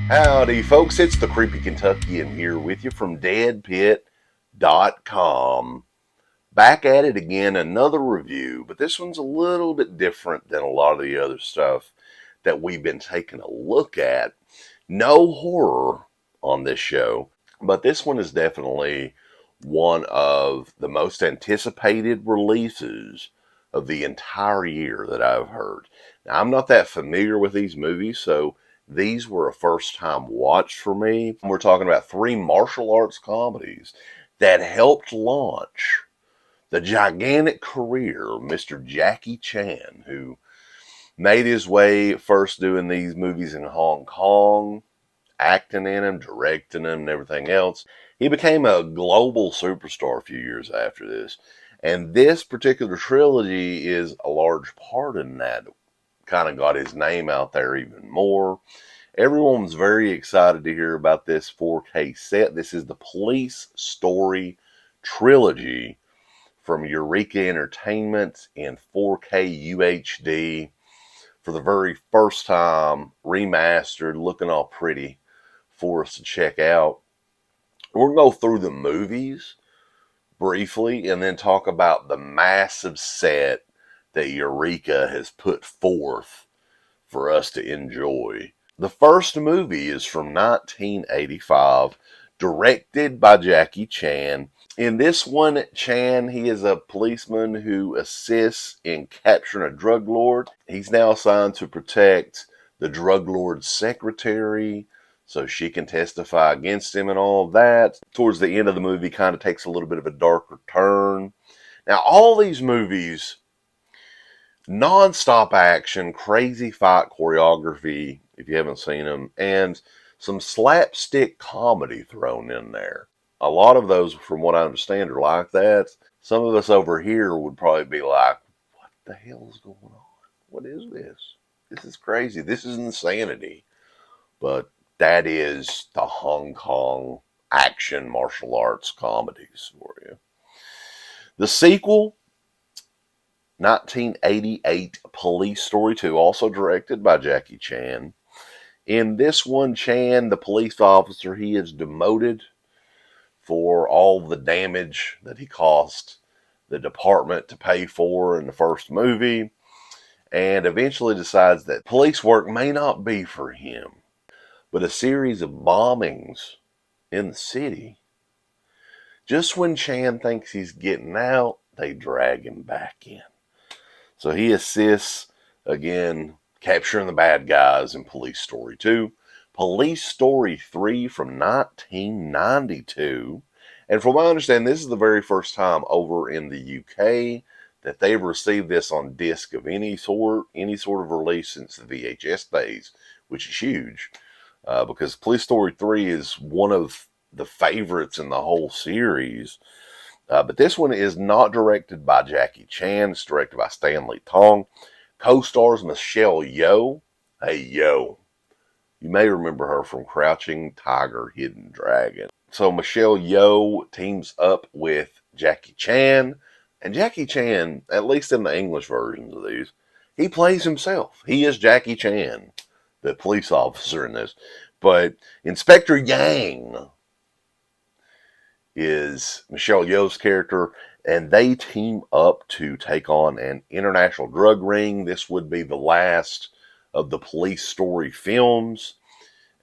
Howdy, folks. It's the Creepy Kentuckian here with you from DEADPIT.com. Back at it again, another review, but this one's a little bit different than a lot of the other stuff that we've been taking a look at. No horror on this show, but this one is definitely one of the most anticipated releases of the entire year that I've heard. Now, I'm not that familiar with these movies, so these were a first-time watch for me. We're talking about three martial arts comedies that helped launch the gigantic career of Mr. Jackie Chan, who made his way first doing these movies in Hong Kong, acting in them, directing them, and everything else. He became a global superstar a few years after this. And this particular trilogy is a large part in that. Kind of got his name out there even more. Everyone's very excited to hear about this 4K set. This is the Police Story Trilogy from Eureka Entertainment in 4K UHD for the very first time, remastered, looking all pretty for us to check out. We're going to go through the movies briefly and then talk about the massive set that Eureka has put forth for us to enjoy. The first movie is from 1985, directed by Jackie Chan. In this one, Chan, he is a policeman who assists in capturing a drug lord. He's now assigned to protect the drug lord's secretary so she can testify against him and all of that. Towards the end of the movie, kind of takes a little bit of a darker turn. Now, all these movies, non-stop action, crazy fight choreography, if you haven't seen them, and some slapstick comedy thrown in there. A lot of those, from what I understand, are like that. Some of us over here would probably be like, what the hell is going on? What is this? This is crazy. This is insanity. But that is the Hong Kong action martial arts comedies for you. The sequel, 1988 Police Story 2, also directed by Jackie Chan. In this one, Chan, the police officer, he is demoted for all the damage that he caused the department to pay for in the first movie, and eventually decides that police work may not be for him. But a series of bombings in the city, just when Chan thinks he's getting out, they drag him back in. So he assists, again, capturing the bad guys in Police Story 2. Police Story 3 from 1992. And from what I understand, this is the very first time over in the UK that they've received this on disc of any sort of release since the VHS days, which is huge. Because Police Story 3 is one of the favorites in the whole series. But this one is not directed by Jackie Chan. It's directed by Stanley Tong. Co-stars Michelle Yeoh. Hey, Yeoh. You may remember her from Crouching Tiger, Hidden Dragon. So Michelle Yeoh teams up with Jackie Chan. And Jackie Chan, at least in the English versions of these, he plays himself. He is Jackie Chan, the police officer in this. But Inspector Yang is Michelle Yeoh's character, and they team up to take on an international drug ring. This would be the last of the Police Story films,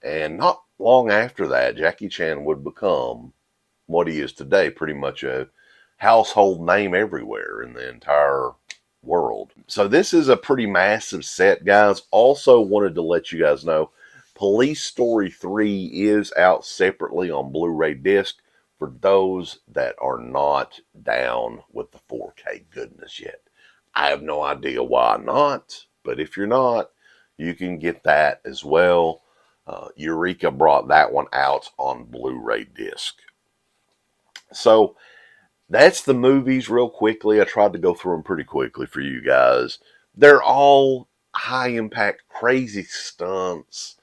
and not long after that, Jackie Chan would become what he is today, pretty much a household name everywhere in the entire world. So this is a pretty massive set, guys. Also wanted to let you guys know, Police Story 3 is out separately on Blu-ray disc for those that are not down with the 4K goodness yet. I have no idea why not, but if you're not, you can get that as well. Eureka brought that one out on Blu-ray disc. So that's the movies real quickly. I tried to go through them pretty quickly for you guys. They're all high-impact, crazy stunts.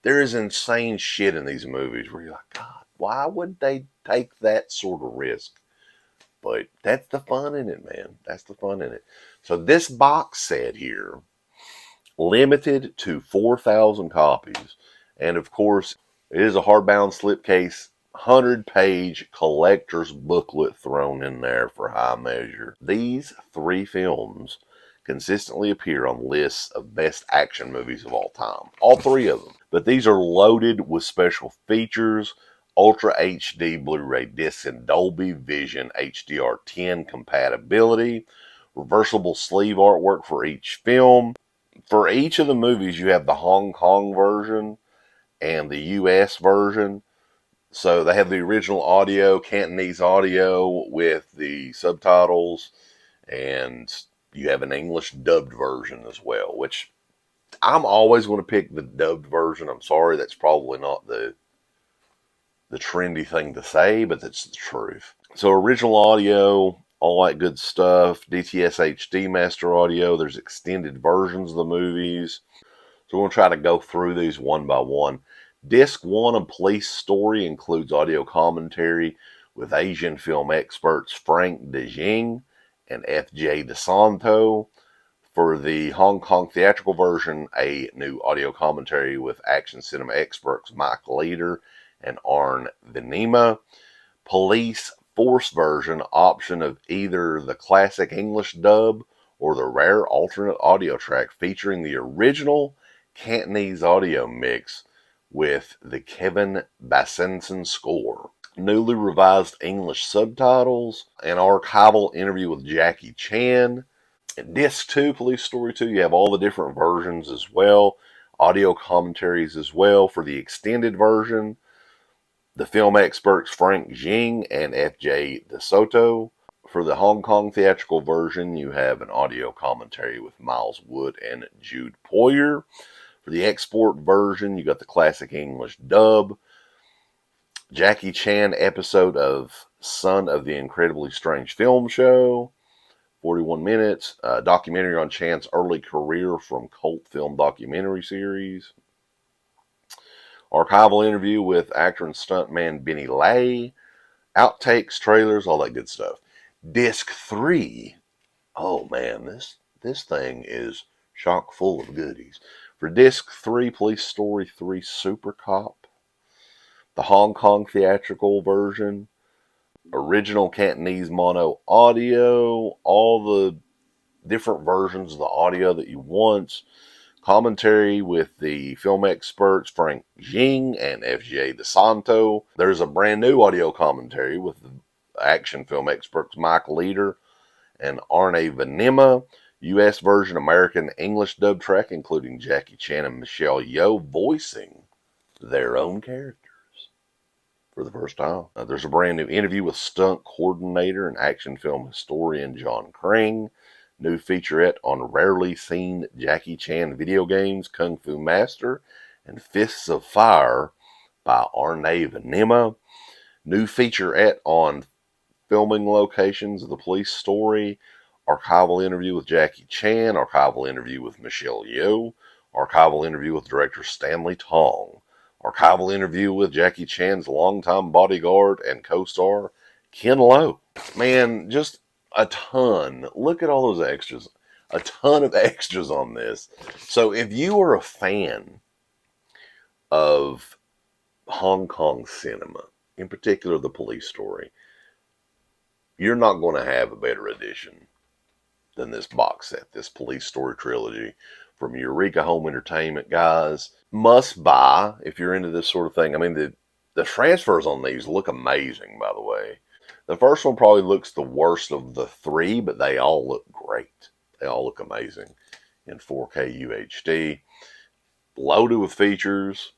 There is insane shit in these movies where you're like, God, why would they take that sort of risk? But that's the fun in it, man. That's the fun in it. So this box set here, limited to 4,000 copies. And of course, it is a hardbound slipcase, 100-page collector's booklet thrown in there for high measure. These 3 films consistently appear on lists of best action movies of all time. All 3 of them. But these are loaded with special features, Ultra HD Blu-ray discs and Dolby Vision HDR10 compatibility, reversible sleeve artwork for each film. For each of the movies, you have the Hong Kong version and the US version. So they have the original audio, Cantonese audio with the subtitles, and you have an English dubbed version as well, which I'm always going to pick the dubbed version. I'm sorry, that's probably not the trendy thing to say, but that's the truth. So original audio, all that good stuff, DTS HD Master Audio, there's extended versions of the movies. So we're going to try to go through these one by one. Disc 1 of Police Story includes audio commentary with Asian film experts Frank De Jing and F.J. DeSanto. For the Hong Kong theatrical version, a new audio commentary with action cinema experts Mike Leader and Arn Venema. Police Force version, option of either the classic English dub or the rare alternate audio track featuring the original Cantonese audio mix with the Kevin Bassenson score. Newly revised English subtitles, an archival interview with Jackie Chan. Disc 2, Police Story 2, you have all the different versions as well. Audio commentaries as well. For the extended version, the film experts Frank Jing and F.J. DeSoto. For the Hong Kong theatrical version, you have an audio commentary with Miles Wood and Jude Poyer. For the export version, you got the classic English dub. Jackie Chan episode of Son of the Incredibly Strange Film Show. 41 minutes. Documentary on Chan's early career from cult film documentary series. Archival interview with actor and stuntman Benny Lay. Outtakes, trailers, all that good stuff. Disc 3. Oh man, this thing is chock full of goodies. For Disc 3, Police Story 3 Super Cop. The Hong Kong theatrical version. Original Cantonese mono audio. All the different versions of the audio that you want. Commentary with the film experts Frank Jing and F.J. DeSanto. There's a brand new audio commentary with the action film experts Mike Leader and Arne Venema. U.S. version American English dub track, including Jackie Chan and Michelle Yeoh voicing their own characters for the first time. There's a brand new interview with stunt coordinator and action film historian John Crane. New featurette on rarely seen Jackie Chan video games, Kung Fu Master and Fists of Fire by Arne Venema. New featurette on filming locations of the Police Story. Archival interview with Jackie Chan. Archival interview with Michelle Yeoh. Archival interview with director Stanley Tong. Archival interview with Jackie Chan's longtime bodyguard and co-star Ken Lo. Man, just a ton. Look at all those extras. A ton of extras on this. So if you are a fan of Hong Kong cinema, in particular the Police Story, you're not going to have a better edition than this box set, this Police Story Trilogy from Eureka Home Entertainment, guys. Must buy if you're into this sort of thing. I mean, the transfers on these look amazing, by the way. The first one probably looks the worst of the 3, but they all look great. They all look amazing in 4K UHD. Loaded with features.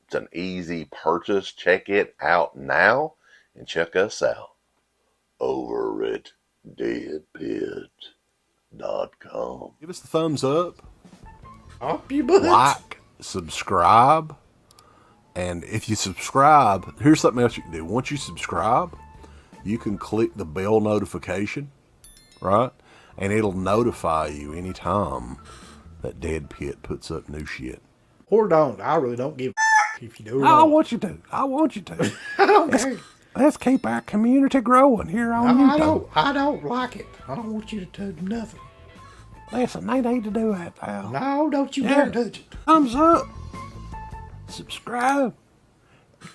It's an easy purchase. Check it out now and check us out over at DEADPIT.com. Give us the thumbs up. Up your butt. Like, subscribe. And if you subscribe, here's something else you can do. Once you subscribe, you can click the bell notification, right? And it'll notify you anytime that Dead Pit puts up new shit. Or don't. I really don't give a if you do or I not. want you to. I want you to. I don't care. Let's keep our community growing here on No, YouTube. I don't like it. I don't want you to do nothing. Listen, they need to do that, pal. No, don't you dare touch it. Thumbs up. subscribe,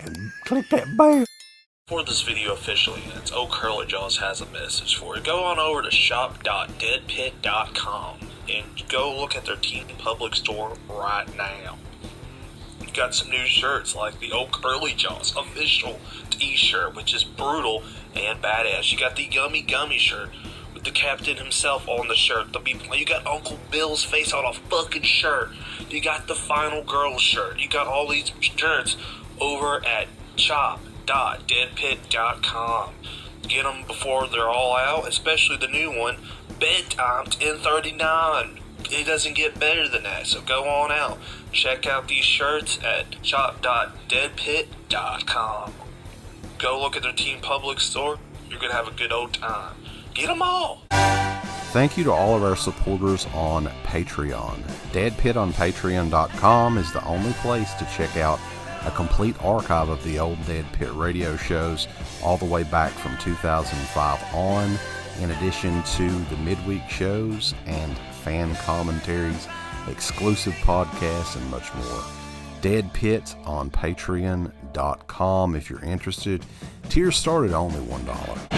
and click that bell. For this video officially, it's Oh Curly Jaws has a message for you. Go on over to shop.deadpit.com and go look at their Teen Public store right now. You've got some new shirts like the Oh Curly Jaws official t-shirt, which is brutal and badass. You got the Yummy Gummy shirt with the captain himself on the shirt. You got Uncle Bill's face on a fucking shirt. You got the Final Girl shirt. You got all these shirts over at shop.deadpit.com. Get them before they're all out, especially the new one, Bedtime 1039. It doesn't get better than that, so go on out. Check out these shirts at shop.deadpit.com. Go look at their Teen Public store. You're going to have a good old time. Get them all! Thank you to all of our supporters on Patreon. Deadpit on Patreon.com is the only place to check out a complete archive of the old Deadpit radio shows all the way back from 2005 on, in addition to the midweek shows and fan commentaries, exclusive podcasts, and much more. Deadpit on Patreon.com if you're interested. Tiers start at only $1.